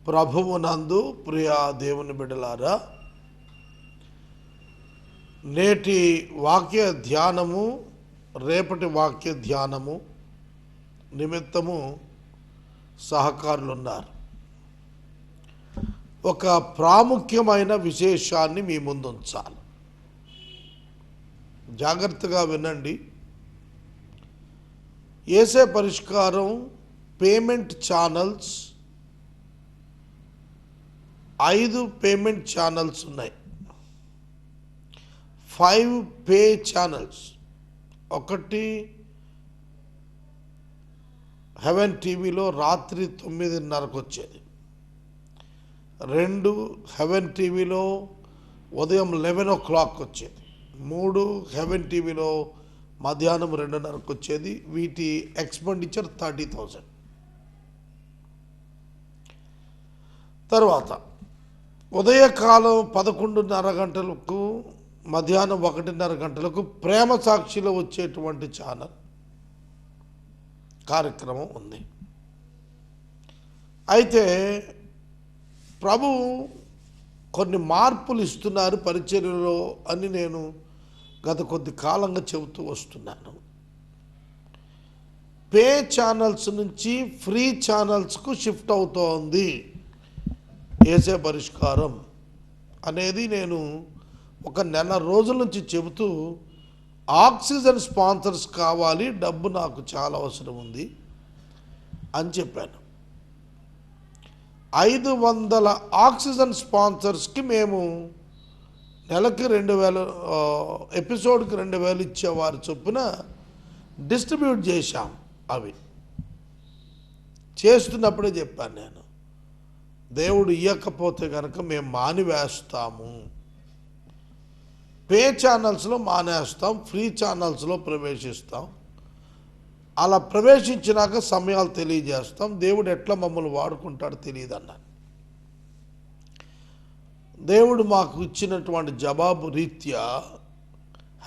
ప్రభువునందు ప్రియ దేవుని బిడ్డలారా, నేటి వాక్య ధ్యానము రేపటి వాక్య ధ్యానము నిమిత్తము సహకారులు ఉన్నారు. ఒక ప్రాముఖ్యమైన విశేషాన్ని మీ ముందు ఉంచాలి. జాగ్రత్తగా వినండి. యేసే పరిష్కారం పేమెంట్ ఛానల్స్ 5 పేమెంట్ ఛానల్స్ ఉన్నాయి. 5 పే ఛానల్స్. ఒకటి హెవెన్ టీవీలో రాత్రి 9:30కు వచ్చేది. 2 హెవెన్ టీవీలో ఉదయం 11 o'clock వచ్చేది. 3 హెవెన్ టీవీలో మధ్యాహ్నం 2:30కు వచ్చేది. వీటి ఎక్స్పెండిచర్ 30,000. తర్వాత ఉదయకాలం 11:30 గంటలకు, మధ్యాహ్నం 1:30 గంటలకు ప్రేమ సాక్షిలో వచ్చేటువంటి ఛానల్ కార్యక్రమం ఉంది. అయితే ప్రభు కొన్ని మార్పులు ఇస్తున్నారు పరిచర్యలో అని నేను గత కొద్ది కాలంగా చెబుతూ వస్తున్నాను. పే ఛానల్స్ నుంచి ఫ్రీ ఛానల్స్కు షిఫ్ట్ అవుతోంది యేసే పరిష్కారం అనేది నేను ఒక నెల రోజుల నుంచి చెబుతూ, ఆక్సిజన్ స్పాన్సర్స్ కావాలి, డబ్బు నాకు చాలా అవసరం ఉంది అని చెప్పాను. 500 ఆక్సిజన్ స్పాన్సర్స్కి మేము నెలకి 2,000 ఎపిసోడ్కి 2,000 ఇచ్చేవారు చొప్పున డిస్ట్రిబ్యూట్ చేశాం. అవి చేస్తున్నప్పుడే చెప్పాను నేను, దేవుడు ఇవ్వకపోతే కనుక మేము మానివేస్తాము. పే ఛానల్స్లో మానేస్తాం, ఫ్రీ ఛానల్స్లో ప్రవేశిస్తాం. అలా ప్రవేశించినాక సమయాలు తెలియజేస్తాం. దేవుడు ఎట్లా మమ్మల్ని వాడుకుంటాడో తెలియదు అన్నాను. దేవుడు మాకు ఇచ్చినటువంటి జవాబు రీత్యా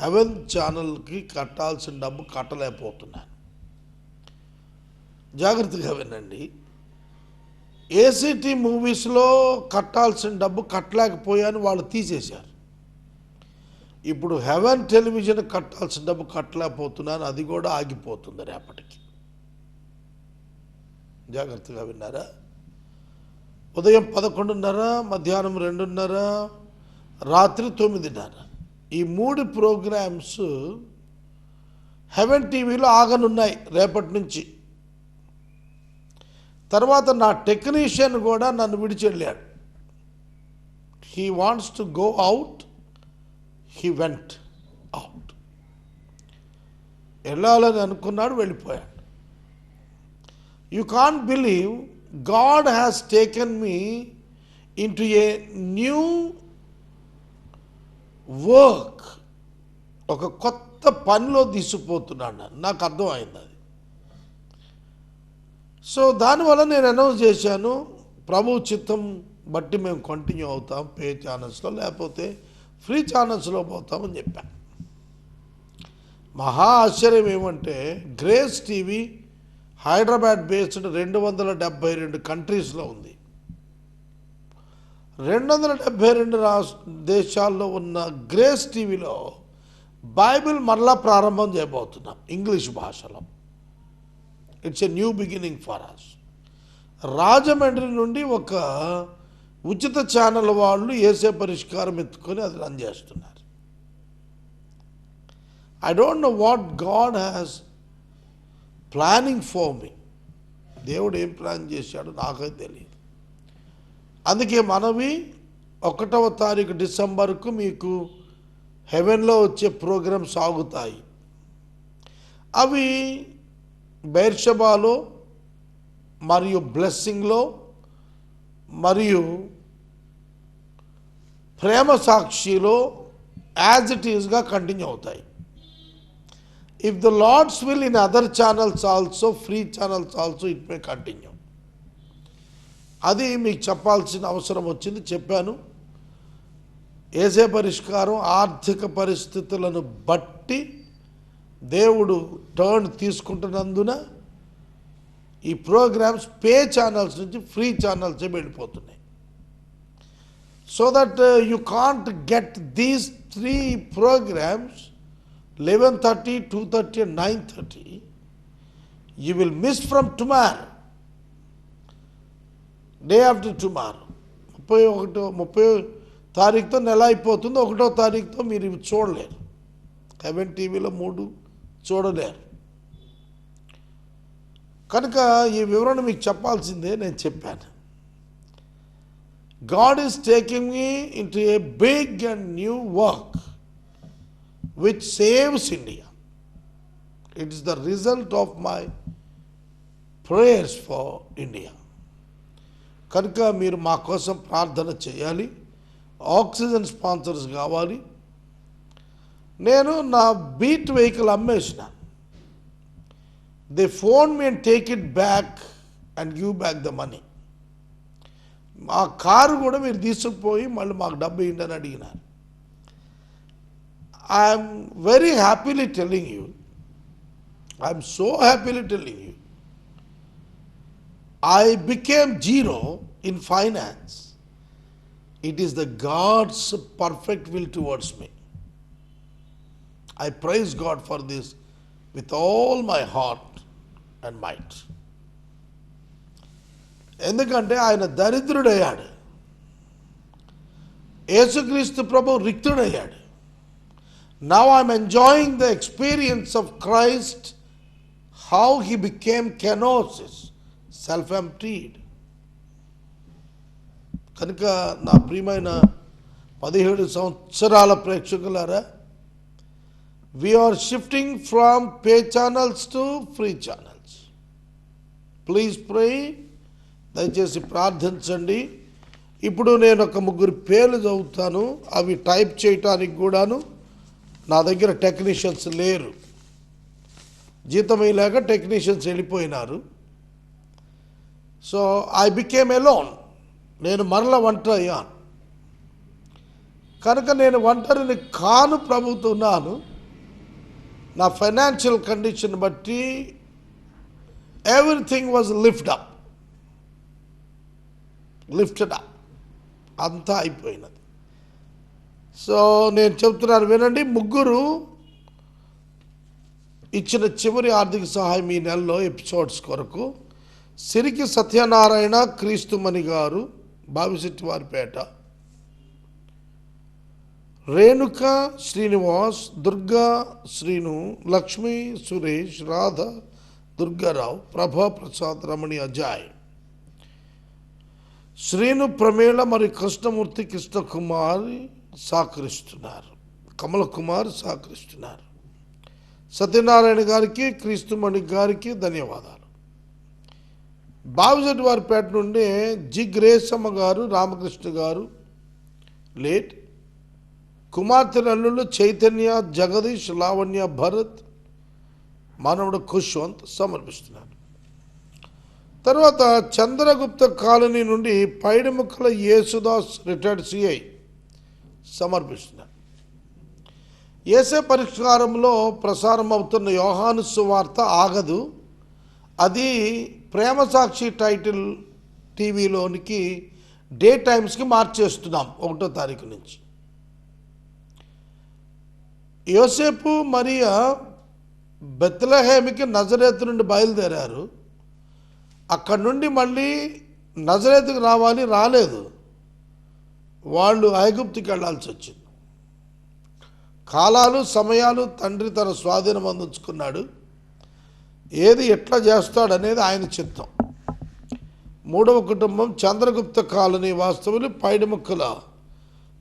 హెవెన్ ఛానల్కి కట్టాల్సిన డబ్బు కట్టలేకపోతున్నాను. జాగ్రత్తగా వినండి. ఏసీటీ మూవీస్లో కట్టాల్సిన డబ్బు కట్టలేకపోయాను, వాళ్ళు తీసేశారు. ఇప్పుడు హెవెన్ టెలివిజన్ కట్టాల్సిన డబ్బు కట్టలేకపోతున్నాను, అది కూడా ఆగిపోతుంది రేపటికి. జాగ్రత్తగా విన్నారా? ఉదయం 11:30, మధ్యాహ్నం 2:30, రాత్రి 9:30 ఈ 3 ప్రోగ్రామ్స్ హెవెన్ టీవీలో ఆగనున్నాయి రేపటి నుంచి. తర్వాత నా టెక్నీషియన్ కూడా నన్ను విడిచెళ్ళాడు. He wants to go out, he went out. వెళ్ళాలని అనుకున్నాడు, వెళ్ళిపోయాడు. You can't believe, God has taken me into a new work. ఒక కొత్త పనిలో తీసుకుపోతున్నాడు. నాకు అర్థమైంది అది. సో దానివల్ల నేను అనౌన్స్ చేశాను, ప్రభు చిత్తం బట్టి మేము కంటిన్యూ అవుతాం పే ఛానల్స్లో, లేకపోతే ఫ్రీ ఛానల్స్లో పోతామని చెప్పాను. మహా ఆశ్చర్యం ఏమంటే, గ్రేస్ టీవీ హైదరాబాద్ బేస్డ్ 272 కంట్రీస్లో ఉంది. 272 దేశాల్లో ఉన్న గ్రేస్ టీవీలో బైబిల్ మరలా ప్రారంభం చేయబోతున్నాం ఇంగ్లీష్ భాషలో. It's a new beginning for us. Rajahmundry నుండి ఒక ఉచిత ఛానల్ వాళ్ళు యేసే పరిష్కారం ఎత్తుకొని అది రన్ చేస్తున్నారు. I don't know what God has planning for me. దేవుడు ఏం ప్లాన్ చేశాడో నాకైతే తెలియదు. అందుకే మనవి 1వ తారీఖు డిసెంబర్కు మీకు హెవెన్లో వచ్చే ప్రోగ్రామ్ సాగుతాయి. అవి బెర్షబాలో మరియు బ్లెస్సింగ్లో మరియు ప్రేమ సాక్షిలో యాజ్ ఇట్ ఈస్గా కంటిన్యూ అవుతాయి. If the lord's will in other channels also, free channels also, it may continue. అది మీకు చెప్పాల్సిన అవసరం వచ్చింది, చెప్పాను. యేసే పరిష్కారం ఆర్థిక పరిస్థితులను బట్టి దేవుడు టర్న్ తీసుకుంటున్నందున ఈ ప్రోగ్రామ్స్ పే ఛానల్స్ నుంచి ఫ్రీ ఛానల్సే వెళ్ళిపోతున్నాయి. So that you can't get these 3 programs 11:30, 2:30 and 9:30. You will miss from tomorrow, day after tomorrow. 30 తారీఖుతో నెల అయిపోతుంది, 1వ తారీఖుతో మీరు ఇవి చూడలేరు. హెవెన్ టీవీలో 3 చూడలేరు. కనుక ఈ వివరణ మీకు చెప్పాల్సిందే, నేను చెప్పాను. God is taking me into a big and new work which saves India. It is the result of my prayers for India. కనుక మీరు మా కోసం ప్రార్థన చేయాలి. ఆక్సిజన్ స్పాన్సర్స్ కావాలి. నేను నా బీట్ వెహికల్ అమ్మేసిన. They phone me and take it back and give back the money. ఆ కారు కూడా మీరు తీసుకుపోయి మళ్ళీ మాకు డబ్బు ఇవ్వండి అని అడిగినారు. I'm very happily telling you, I'm so happily telling you, I became zero in finance. It is the God's perfect will towards me. I praise God for this with all my heart and might. ఎందుకంటే ఆయన దరిద్రుడయ్యాడు, యేసుక్రీస్తు ప్రభు రిక్తుడయ్యాడు. Now I am enjoying the experience of Christ, how he became kenosis, self-emptied. కనుక నా ప్రియమైన 17 సంవత్సరాల ప్రేక్షకులారా, we are shifting from pay channels to free channels. Please pray. దయచేసి ప్రార్థించండి. ఇప్పుడు నేను ఒక 3 పేర్లు చదువుతాను, అవి టైప్ చేయటానికి కూడాను నా దగ్గర టెక్నీషియన్స్ లేరు. జీతమయ్యేలాగా టెక్నీషియన్స్ వెళ్ళిపోయినారు. So I became alone. నేను మరల ఒంటరి అయ్యాను. కనుక నేను ఒంటరిని కాను ప్రభుతున్నాను. నా ఫైనాన్షియల్ కండిషన్ బట్టి ఎవ్రీథింగ్ వాజ్ లిఫ్టెడ్ అప్, అంతా అయిపోయినది. సో నేను చెప్తున్నాను వినండి. 3 ఇచ్చిన చివరి ఆర్థిక సహాయం ఈ నెలలో ఎపిసోడ్స్ కొరకు సిరికి సత్యనారాయణ, క్రీస్తుమణి గారు, బావిశెట్టివారిపేట, రేణుక శ్రీనివాస్, దుర్గా శ్రీను, లక్ష్మీ సురేష్, రాధ, దుర్గారావు, ప్రభా ప్రసాద్, రమణి, అజయ్, శ్రీను, ప్రమేళ మరియు కృష్ణమూర్తి, కృష్ణకుమారి సహకరిస్తున్నారు, కమల కుమార్ సహకరిస్తున్నారు. సత్యనారాయణ గారికి, క్రీస్తుమణి గారికి ధన్యవాదాలు. బావిశెట్టివారిపేట నుండి జి గ్రేసమ్మ గారు, రామకృష్ణ గారు లేట్, కుమార్తె అల్లుళ్ళు చైతన్య, జగదీష్, లావణ్య, భరత్, మానవుడు ఖుష్వంత్ సమర్పిస్తున్నారు. తర్వాత చంద్రగుప్త కాలనీ నుండి పైడిముక్కల యేసుదాస్ రిటైర్డ్ సిఐ సమర్పిస్తున్నారు. యేసే పరిష్కారంలో ప్రసారం అవుతున్న యోహాను సువార్త ఆగదు. అది ప్రేమ సాక్షి టైటిల్ టీవీలోనికి డే టైమ్స్కి మార్చేస్తున్నాం 1వ తారీఖు నుంచి. యోసేపు మరియా బెత్లెహేమికి నజరేతు నుండి బయలుదేరారు. అక్కడి నుండి మళ్ళీ నజరేతుకు రాలేదు. వాళ్ళు ఐగుప్తుకి వెళ్ళాల్సి వచ్చింది. కాలాలు సమయాలు తండ్రి తన స్వాధీనం అందించుకున్నాడు. ఏది ఎట్లా చేస్తాడనేది ఆయన చిత్తం. 3వ కుటుంబం చంద్రగుప్త కాలనీ వాస్తవులు పైడిముక్కల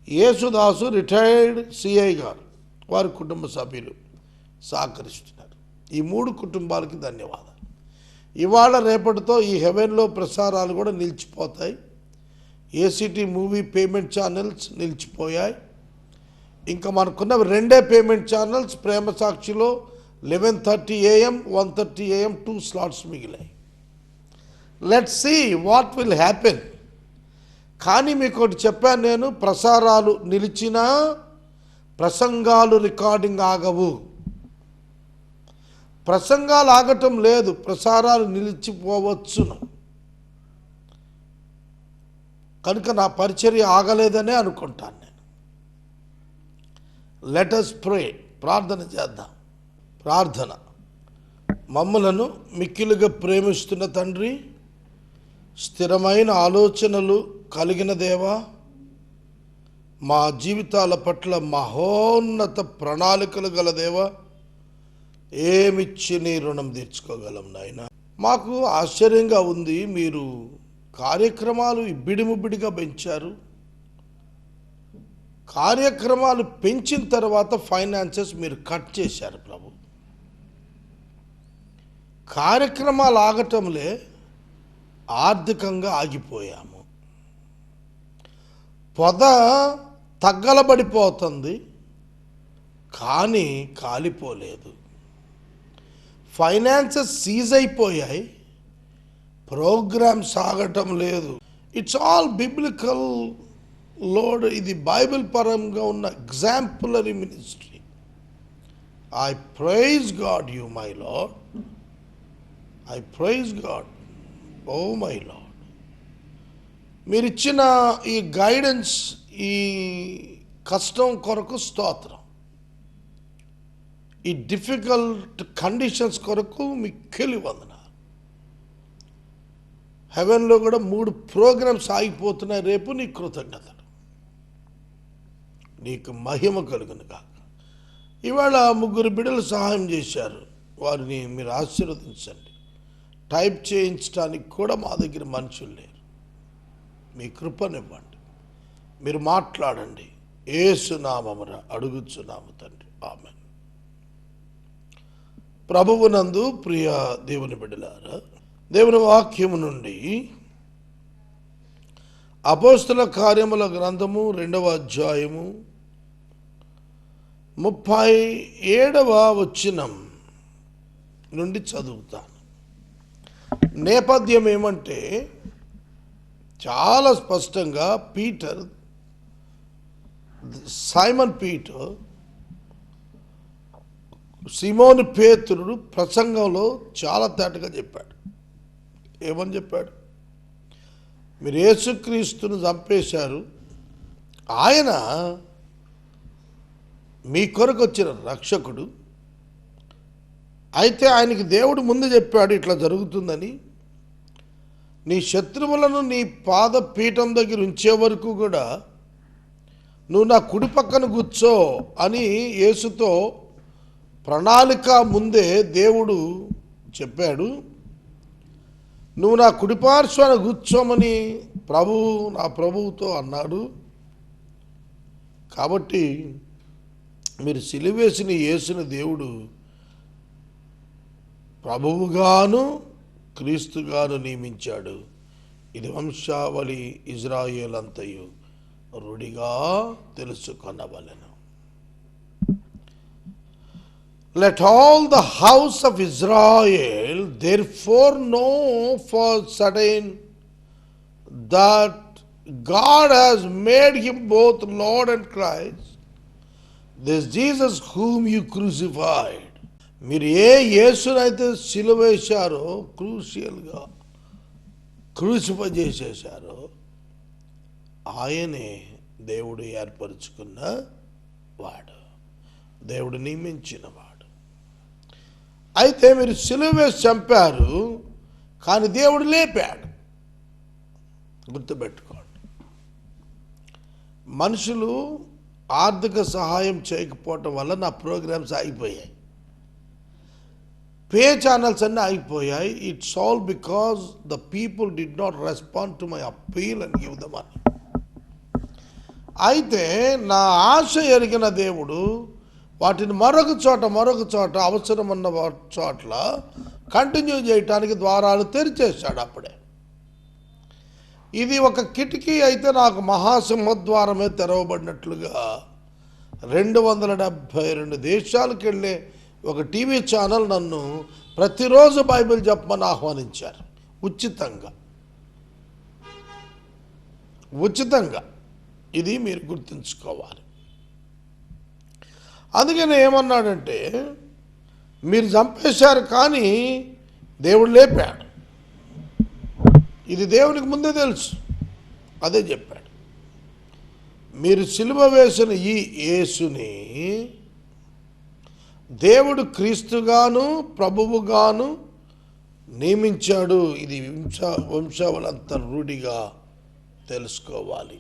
యేసుదాసు రిటైర్డ్ సిఐ గారు, వారి కుటుంబ సభ్యులు సహకరిస్తున్నారు. ఈ 3 కుటుంబాలకి ధన్యవాదాలు. ఇవాళ రేపటితో ఈ హెవెన్లో ప్రసారాలు కూడా నిలిచిపోతాయి. ఏసీటీ మూవీ పేమెంట్ ఛానల్స్ నిలిచిపోయాయి. ఇంకా మనకున్న 2 పేమెంట్ ఛానల్స్ ప్రేమ సాక్షిలో 11:30 AM, 1:30 AM 2 స్లాట్స్ మిగిలాయి. Let's see what will happen. కానీ మీకు ఒకటి చెప్పాను నేను, ప్రసారాలు నిలిచినా ప్రసంగాలు రికార్డింగ్ ఆగవు. ప్రసంగాలు ఆగటం లేదు, ప్రసారాలు నిలిచిపోవచ్చును. కనుక నా పరిచర్య ఆగలేదనే అనుకుంటాను నేను. లెట్ us pray, ప్రార్థన చేద్దాం. ప్రార్థన. మమ్మలను మిక్కిలుగా ప్రేమిస్తున్న తండ్రి, స్థిరమైన ఆలోచనలు కలిగిన దేవా, మా జీవితాల పట్ల మహోన్నత ప్రణాళికలు గల దేవా, ఏమిచ్చి నీ రుణం తీర్చుకోగలం నాయన. మాకు ఆశ్చర్యంగా ఉంది, మీరు కార్యక్రమాలు ఇబ్బిడిముబ్బిడిగా పెంచారు. కార్యక్రమాలు పెంచిన తర్వాత ఫైనాన్సెస్ మీరు కట్ చేశారు ప్రభు. కార్యక్రమాలు ఆగటంలే ఆర్థికంగా ఆగిపోయాము. పొద తగ్గలబడిపోతుంది కానీ కాలిపోలేదు. ఫైనాన్సెస్ సీజ్ అయిపోయాయి, ప్రోగ్రామ్ సాగటం లేదు. It's all biblical load. ఇది బైబిల్ పరంగా ఉన్న exemplary ministry. I praise God you my lord, I praise God O my lord. మీరిచ్చిన ఈ గైడెన్స్, ఈ కష్టం కొరకు స్తోత్రం. ఈ డిఫికల్ట్ కండిషన్స్ కొరకు మిక్కిలి వందనాలు. హెవెన్లో కూడా 3 ప్రోగ్రామ్స్ ఆగిపోతున్నాయి రేపు. నీ కృతజ్ఞతలు, నీకు మహిమ కలుగును గాక. ఇవాళ 3 బిడ్డలు సహాయం చేశారు, వారిని మీరు ఆశీర్వదించండి. టైప్ చేయించడానికి కూడా మా దగ్గర మనుషులు లేరు. మీ కృపనివ్వండి, మీరు మాట్లాడండి. యేసు నామమున అడుగుచున్నాము తండ్రి, ఆమేన్. ప్రభువునందు ప్రియ దేవుని బిడ్డలారా, దేవుని వాక్యము నుండి అపోస్తల కార్యముల గ్రంథము 2వ అధ్యాయము 37వ వచనం నుండి చదువుతాను. నేపథ్యం ఏమంటే, చాలా స్పష్టంగా సైమన్ పీటర్, సిమోను పేతురుడు ప్రసంగంలో చాలా తేటగా చెప్పాడు. ఏమని చెప్పాడు? మీరు యేసుక్రీస్తును చంపేశారు, ఆయన మీ కొరకు వచ్చిన రక్షకుడు. అయితే ఆయనకి దేవుడు ముందు చెప్పాడు ఇట్లా జరుగుతుందని. నీ శత్రువులను నీ పాదపీఠం దగ్గర ఉంచే వరకు కూడా నువ్వు నా కుడి పక్కన కూర్చో అని యేసుతో ప్రణాళిక ముందే దేవుడు చెప్పాడు. నువ్వు నా కుడిపార్శ్వాన కూర్చోమని నా ప్రభువుతో అన్నాడు. కాబట్టి మీరు సిలువేసిన యేసుని దేవుడు ప్రభువుగాను క్రీస్తుగాను నియమించాడు. ఇది వంశావళి ఇజ్రాయేల్ అంతయు రుడిగా తెలుసుకొనవలెను. Let all the house of Israel therefore know for certain that God has made him both Lord and Christ, this Jesus whom you crucified. మీరు ఏ యేసునైతే సిలువ వేశారో, క్రూషియల్గా క్రూసిఫై చేసేశారో, ఆయనే దేవుడు ఏర్పరచుకున్న వాడు, దేవుడు నియమించిన వాడు. అయితే మీరు సిలువ వేసి చంపారు, కానీ దేవుడు లేపాడు. గుర్తుపెట్టుకోండి. మనుషులు ఆర్థిక సహాయం చేయకపోవటం వల్ల నా ప్రోగ్రామ్స్ ఆగిపోయాయి, పే ఛానల్స్ అన్నీ ఆగిపోయాయి. It's all because the people did not respond to my appeal and give the money. అయితే నా ఆశ ఎరిగిన దేవుడు వాటిని మరొక చోట అవసరమన్న చోట్ల కంటిన్యూ చేయటానికి ద్వారాలు తెరిచేశాడు అప్పుడే. ఇది ఒక కిటికీ అయితే నాకు మహాసింహద్వారమే తెరవబడినట్లుగా 272 దేశాలకు వెళ్ళే ఒక టీవీ ఛానల్ నన్ను ప్రతిరోజు బైబిల్ చెప్పమని ఆహ్వానించారు, ఉచితంగా. ఇది మీరు గుర్తుంచుకోవాలి. అందుకని ఏమన్నాడంటే, మీరు చంపేశారు, కానీ దేవుడు లేపాడు. ఇది దేవునికి ముందే తెలుసు. అదే చెప్పాడు, మీరు సిలువ వేసిన ఈ యేసుని దేవుడు క్రీస్తుగాను ప్రభువుగాను నియమించాడు. ఇది వంశావళంతా రూఢిగా తెలుసుకోవాలి.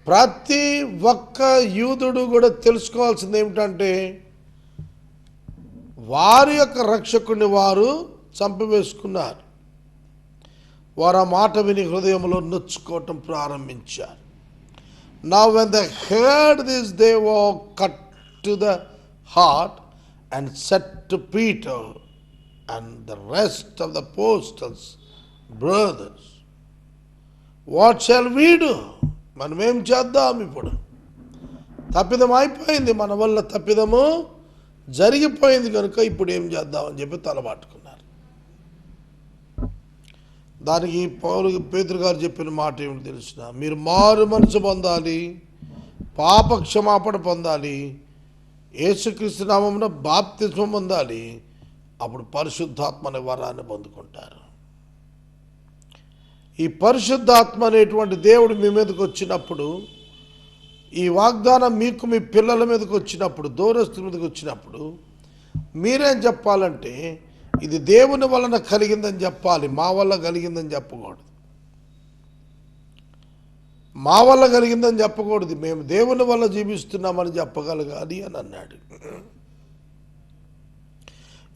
ప్రతి ఒక్క యూదుడు కూడా తెలుసుకోవాల్సింది ఏమిటంటే, వారి యొక్క రక్షకుని వారు చంపివేసుకున్నారు. వారు ఆ మాట విని హృదయంలో నొచ్చుకోవటం ప్రారంభించారు. Now when they heard this, they were cut to the heart and said to Peter and the rest of the apostles, brothers, what shall we do? మనం ఏం చేద్దాం? ఇప్పుడు తప్పిదం అయిపోయింది, మన వల్ల తప్పిదము జరిగిపోయింది కనుక ఇప్పుడు ఏం చేద్దామని చెప్పి తలబాటుకున్నారు. దానికి పేతురు గారు చెప్పిన మాట ఏమిటి తెలిసిన, మీరు మారు మనసు పొందాలి, పాప క్షమాపణ పొందాలి, యేసుక్రీస్తు నామమున బాప్తిస్మం పొందాలి, అప్పుడు పరిశుద్ధాత్మ అనే వరాన్ని పొందుకుంటారు. ఈ పరిశుద్ధాత్మ అనేటువంటి దేవుడు మీ మీదకి వచ్చినప్పుడు, ఈ వాగ్దానం మీకు మీ పిల్లల మీదకి వచ్చినప్పుడు, దూరస్తుల మీదకి వచ్చినప్పుడు మీరేం చెప్పాలంటే, ఇది దేవుని వలన కలిగిందని చెప్పాలి, మా వల్ల కలిగిందని చెప్పకూడదు. మా వల్ల కలిగిందని చెప్పకూడదు, మేము దేవుని వల్ల జీవిస్తున్నామని చెప్పగలగాలి అని అన్నాడు.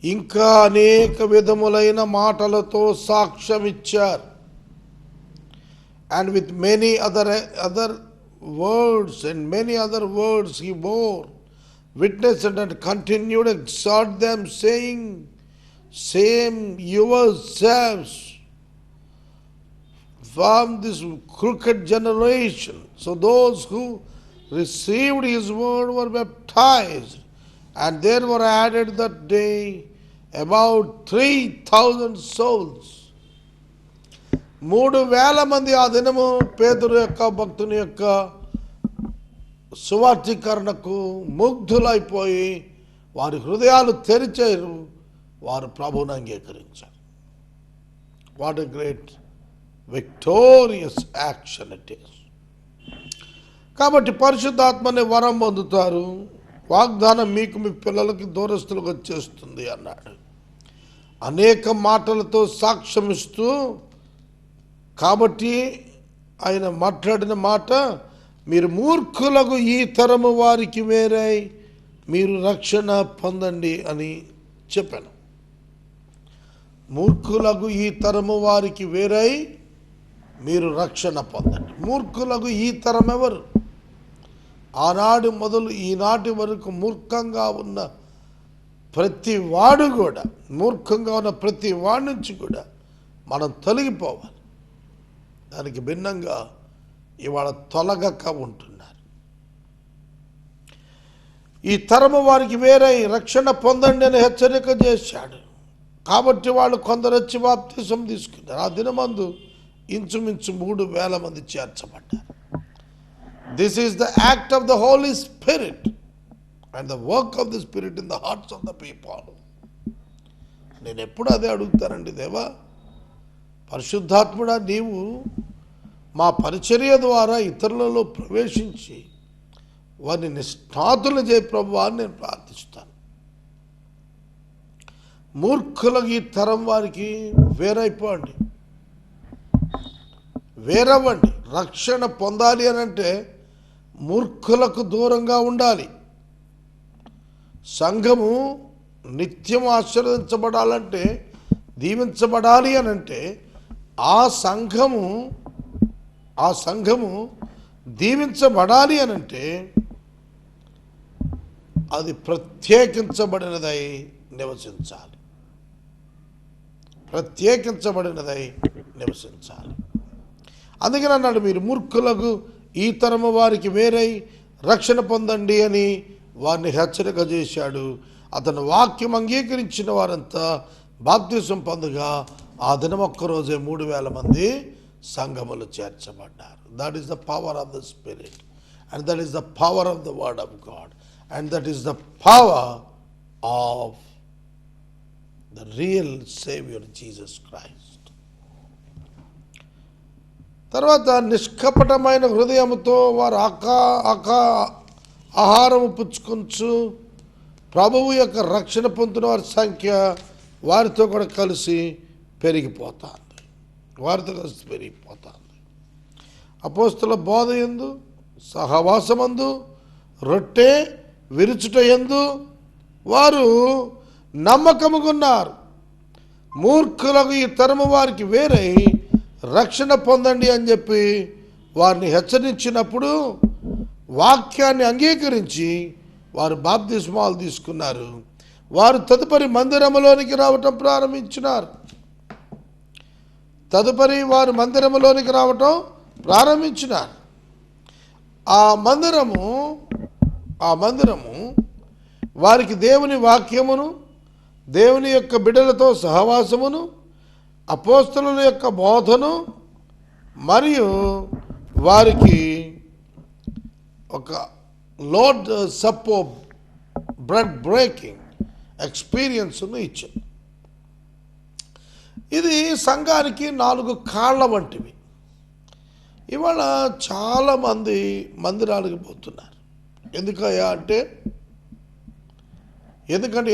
ఇంకా అనేక విధములైన మాటలతో సాక్ష్యం ఇచ్చారు. And with many other words and many other words he bore witness and continued to exhort them, saying, save yourselves from this crooked generation. So those who received his word were baptized, and there were added that day about 3,000 souls. 3,000 మంది ఆ దినము పేతురు యొక్క భక్తుని యొక్క సువార్తీకరణకు ముగ్ధులైపోయి వారి హృదయాలు తెరిచారు, వారు ప్రభువుని అంగీకరించారు. What a great victorious action it is. కాబట్టి పరిశుద్ధాత్మని వరం పొందుతారు, వాగ్దానం మీకు మీ పిల్లలకి దూరస్తులకు వచ్చేస్తుంది అన్నాడు. అనేక మాటలతో సాక్ష్యం ఇస్తూ, కాబట్టి ఆయన మాట్లాడిన మాట, మీరు మూర్ఖులకు ఈ తరము వారికి వేరై మీరు రక్షణ పొందండి అని చెప్పాను. మూర్ఖులకు ఈ తరము వారికి వేరై మీరు రక్షణ పొందండి. మూర్ఖులకు ఈ తరం ఎవరు? ఆనాడు మొదలు ఈనాటి వరకు మూర్ఖంగా ఉన్న ప్రతి వాడు కూడా, మూర్ఖంగా ఉన్న ప్రతి వాడి నుంచి కూడా మనం తొలగిపోవాలి. దానికి భిన్నంగా ఇవాళ తొలగక ఉంటున్నారు. ఈ తరము వారికి వేరై రక్షణ పొందండి అని హెచ్చరిక చేశాడు. కాబట్టి వాళ్ళు కొందరు వచ్చి బాప్తిసం తీసుకున్నారు. ఆ దినమందు ఇంచుమించు 3,000 మంది చేర్చబడ్డారు. This is the act of the Holy Spirit and the work of the spirit in the hearts of the people. నేను ఎప్పుడు అదే అడుగుతానండి, దేవా పరిశుద్ధాత్ముడా, నీవు మా పరిచర్య ద్వారా ఇతరులలో ప్రవేశించి వారిని నిష్ఠాతులు చేయ ప్రభువా అని నేను ప్రార్థిస్తాను. మూర్ఖులకు ఈ తరం వారికి వేరైపోండి, వేరవ్వండి. రక్షణ పొందాలి అని అంటే మూర్ఖులకు దూరంగా ఉండాలి. సంఘము నిత్యం ఆశీర్వదించబడాలంటే, దీవించబడాలి అని అంటే ఆ సంఘము దీవించబడాలి అని అంటే అది ప్రత్యేకించబడినదై నివసించాలి. ప్రత్యేకించబడినదై నివసించాలి. అందుకని అన్నాడు, మీరు మూర్ఖులకు ఈ తరము వారికి వేరై రక్షణ పొందండి అని వారిని హెచ్చరిక చేశాడు. అతను వాక్యం అంగీకరించిన వారంతా బాప్తిసం పొందగా ఆ దినం ఒక్కరోజే 3,000 మంది సంఘములు చేర్చబడ్డారు. That is the power of the spirit, and that is the power of the word of God, and that is the power of the real Savior Jesus Christ. తర్వాత నిష్కపటమైన హృదయముతో వారు ఆహారము పుచ్చుకొంచు ప్రభువు యొక్క రక్షణ పొందిన వారి సంఖ్య వారితో కూడా కలిసి పెరిగిపోతుంది. అపోస్తల బోధ యందు, సహవాసమందు, రొట్టె విరుచుట యందు వారు నమ్మకముగున్నారు. మూర్ఖులకు ఈ తరము వారికి వేరై రక్షణ పొందండి అని చెప్పి వారిని హెచ్చరించినప్పుడు వాక్యాన్ని అంగీకరించి వారు బాప్తిస్మాలు తీసుకున్నారు. వారు తదుపరి మందిరములోనికి రావటం ప్రారంభించినారు. ఆ మందిరము వారికి దేవుని వాక్యమును, దేవుని యొక్క బిడ్డలతో సహవాసమును, అపోస్తలుల యొక్క బోధను మరియు వారికి ఒక లార్డ్ సపోర్ట్ బ్రెడ్ బ్రేకింగ్ ఎక్స్పీరియన్స్ను ఇచ్చింది. ఇది సంఘానికి 4 కాళ్ళ వంటివి. ఇవాళ చాలామంది మందిరానికి పోతున్నారు. ఎందుకంటే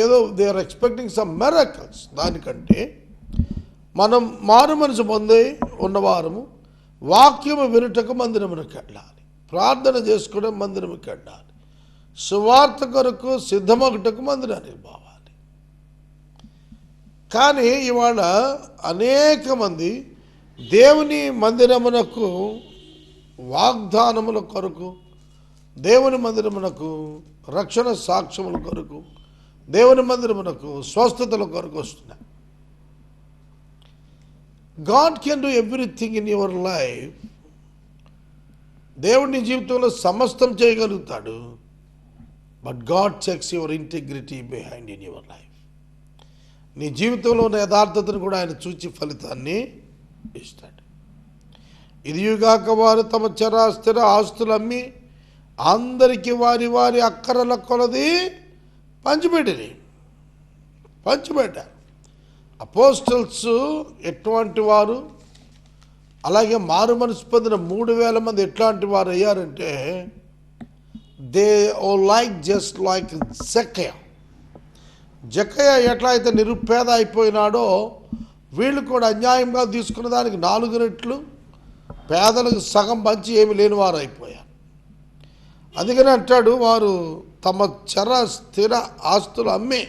ఏదో they are expecting some miracles. దానికంటే మనం మారు మనసు పొంది ఉన్నవారము వాక్యము వినుటకు మందిరమునికి వెళ్ళాలి, ప్రార్థన చేసుకోవడం మందిరముకి వెళ్ళాలి, సువార్త కొరకు సిద్ధమగుటకు మందిరానికి పోవాలి. కానీ ఇవాళ అనేక మంది దేవుని మందిరమునకు వాగ్దానముల కొరకు, దేవుని మందిరమునకు రక్షణ సాక్ష్యముల కొరకు, దేవుని మందిరమునకు స్వస్థతల కొరకు వస్తున్నారు. God can do everything in your life. దేవుని జీవితంలో సమస్తం చేయగలుగుతాడు. But God checks your integrity behind in your life. నీ జీవితంలో ఉన్న యథార్థతను కూడా ఆయన చూచి ఫలితాన్ని ఇస్తాడు. ఇదిగాక వారు తమ స్థిర ఆస్తులు అమ్మి అందరికీ వారి వారి అక్కరల కొలది పంచిపెట్టారు. అపోస్టల్స్ ఎటువంటి వారు, అలాగే మారు మనసు పొందిన 3,000 మంది ఎట్లాంటి వారు అయ్యారంటే, దే ఓ జస్ట్ లైక్ జక్కయ్య ఎట్లా అయితే నిరుపేద అయిపోయినాడో, వీళ్ళు కూడా అన్యాయంగా తీసుకున్న దానికి 4 రెట్లు పేదలకు సగం పంచి ఏమి లేని వారు అయిపోయారు. అందుకని అంటాడు, వారు తమ స్థిర ఆస్తులు అమ్మి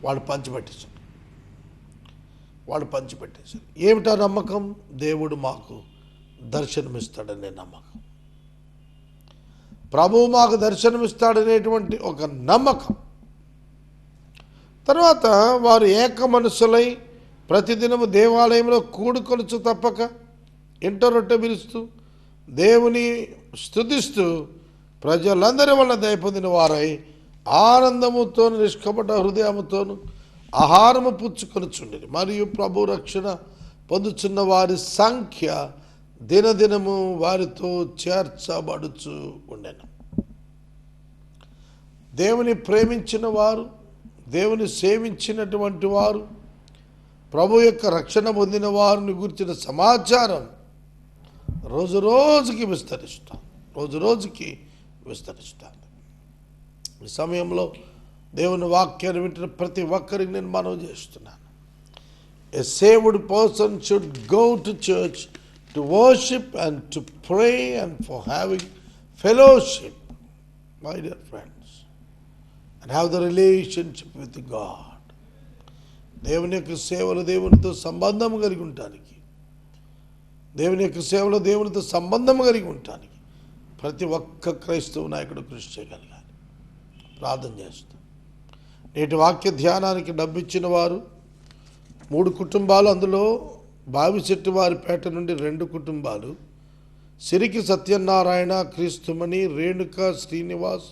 వాళ్ళు పంచిపెట్టేశారు. ఏమిటా నమ్మకం? దేవుడు మాకు దర్శనమిస్తాడనే నమ్మకం, ప్రభువు మాకు దర్శనమిస్తాడనేటువంటి ఒక నమ్మకం. తర్వాత వారు ఏక మనసులై ప్రతిదినము దేవాలయంలో కూడుకొలుచు తప్పక ఇంట రొట్టె పిలుస్తూ దేవుని స్తుతిస్తూ ప్రజలందరి వల్ల దయ పొందిన వారై ఆనందముతో నిష్కపట హృదయముతోను ఆహారము పుచ్చుకొనుచుండిరి. మరియు ప్రభు రక్షణ పొందుచున్న వారి సంఖ్య దినదినము వారితో చేర్చబడుచు ఉండెను. దేవుని ప్రేమించిన వారు, దేవుని సేవించినటువంటి వారు, ప్రభు యొక్క రక్షణ పొందిన వారిని గురించిన సమాచారం రోజు రోజుకి విస్తరిస్తాను. ఈ సమయంలో దేవుని వాక్యాన్ని వింటున్న ప్రతి ఒక్కరికి నేను మనవి చేస్తున్నాను. A saved person should go to church to worship and to pray and for having fellowship, my dear friends, and have the relationship with God. దేవుని యొక్క సేవలు దేవునితో సంబంధం కలిగి ఉండటానికి, ప్రతి ఒక్క క్రైస్తవ నాయకుడు కృషి చేయగలగాలి. ప్రార్థన చేస్తాం. నేటి వాక్య ధ్యానానికి డబ్బిచ్చిన వారు 3 కుటుంబాలు, అందులో బావిశెట్టి వారిపేట నుండి 2 కుటుంబాలు, సిరికి సత్యనారాయణ, క్రీస్తుమణి, రేణుక శ్రీనివాస్,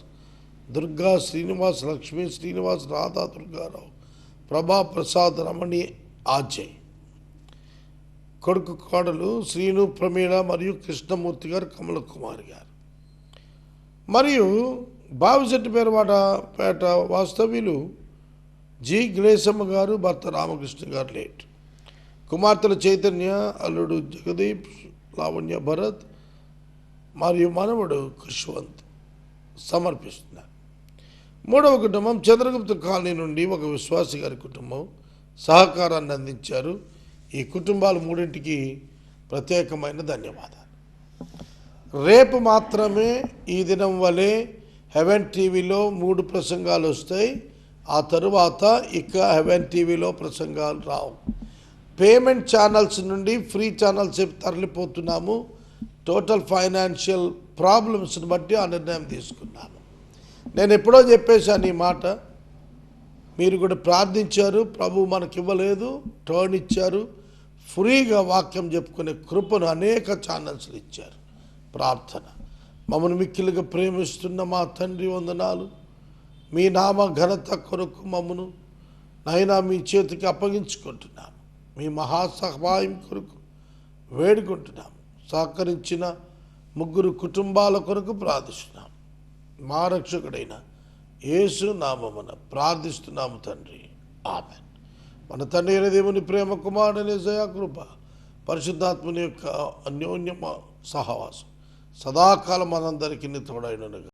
దుర్గా శ్రీనివాస్, లక్ష్మీ శ్రీనివాస్, రాధా దుర్గారావు, ప్రభా ప్రసాద్, రమణి, ఆజయ్, కొడుకు కోడలు శ్రీను, ప్రమీళ మరియు కృష్ణమూర్తి గారు, కమల కుమార్ గారు, మరియు బావిశెట్టి పేట వాస్తవ్యులు జి గ్లేసమ్మ గారు, భర్త రామకృష్ణ గారు లేట్. కుమార్తెల చైతన్య, అల్లుడు జగదీప్, లావణ్య భరత్ మరియు మనవడు ఖుష్వంత్ సమర్పిస్తున్నారు. మూడవ కుటుంబం చంద్రగుప్త కాలనీ నుండి ఒక విశ్వాసి గారి కుటుంబం సహకారాన్ని అందించారు. ఈ కుటుంబాలు మూడింటికి ప్రత్యేకమైన ధన్యవాదాలు. రేపు మాత్రమే ఈ దినం వలె హెవెన్ టీవీలో 3 ప్రసంగాలు వస్తాయి. ఆ తరువాత ఇక హెవెన్ టీవీలో ప్రసంగాలు రావు. పేమెంట్ ఛానల్స్ నుండి ఫ్రీ ఛానల్స్ తరలిపోతున్నాము. టోటల్ ఫైనాన్షియల్ ప్రాబ్లమ్స్ని బట్టి ఆ నిర్ణయం తీసుకున్నాము. నేను ఎప్పుడో చెప్పేశాను ఈ మాట, మీరు కూడా ప్రార్థించారు. ప్రభు మనకి ఇవ్వలేదు, టర్న్ ఇచ్చారు. ఫ్రీగా వాక్యం చెప్పుకునే కృపను అనేక ఛానల్స్లు ఇచ్చారు. ప్రార్థన. మమ్మల్ని మిక్కిలుగా ప్రేమిస్తున్న మా తండ్రి వందనాలు. మీ నామ ఘనత కొరకు మమ్మను నైనా మీ చేతికి అప్పగించుకుంటున్నాము. మీ మహాసహాయం కొరకు వేడుకుంటున్నాము. సహకరించిన 3 కుటుంబాల కొరకు ప్రార్థిస్తున్నాము. మా రక్షకుడైన యేసు నామమున ప్రార్థిస్తున్నాము తండ్రి, ఆమేన్. మన తండ్రి అయిన దేవుని ప్రేమ, కుమారుని యేసయ్య కృప, పరిశుద్ధాత్మని యొక్క అన్యోన్య సహవాసం సదాకాలం మనందరికీ తోడైనను.